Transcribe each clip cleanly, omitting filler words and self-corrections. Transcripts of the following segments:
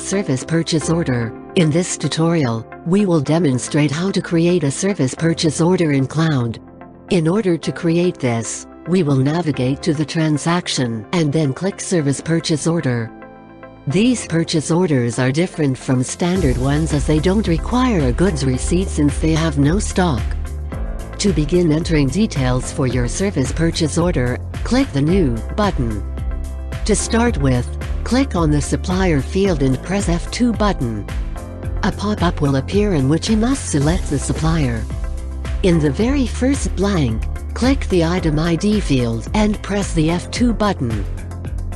service purchase order. In this tutorial, we will demonstrate how to create a service purchase order in Kloud. In order to create this, we will navigate to the transaction and then click Service Purchase Order. These purchase orders are different from standard ones as they don't require a goods receipt since they have no stock. To begin entering details for your service purchase order, click the New button. To start with, click on the supplier field and press F2 button. A pop-up will appear in which you must select the supplier. In the very first blank, click the item ID field and press the F2 button.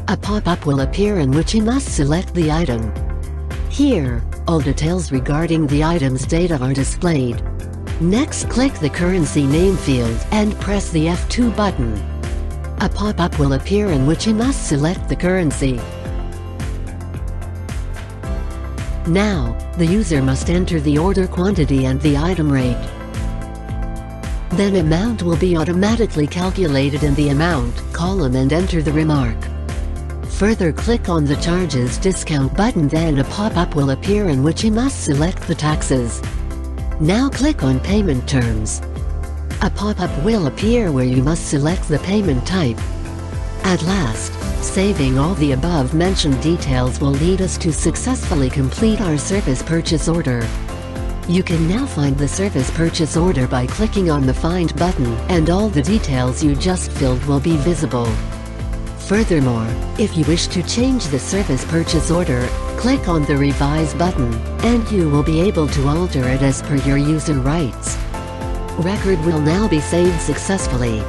A pop-up will appear in which you must select the item. Here, all details regarding the item's data are displayed. Next, click the currency name field and press the F2 button. A pop-up will appear in which you must select the currency. Now, the user must enter the order quantity and the item rate. Then amount will be automatically calculated in the amount column and enter the remark. Further, click on the charges discount button, then a pop-up will appear in which you must select the taxes. Now click on payment terms. A pop-up will appear where you must select the payment type. At last, saving all the above mentioned details will lead us to successfully complete our service purchase order. You can now find the service purchase order by clicking on the Find button, and all the details you just filled will be visible. Furthermore, if you wish to change the service purchase order, click on the Revise button, and you will be able to alter it as per your user rights. Record will now be saved successfully.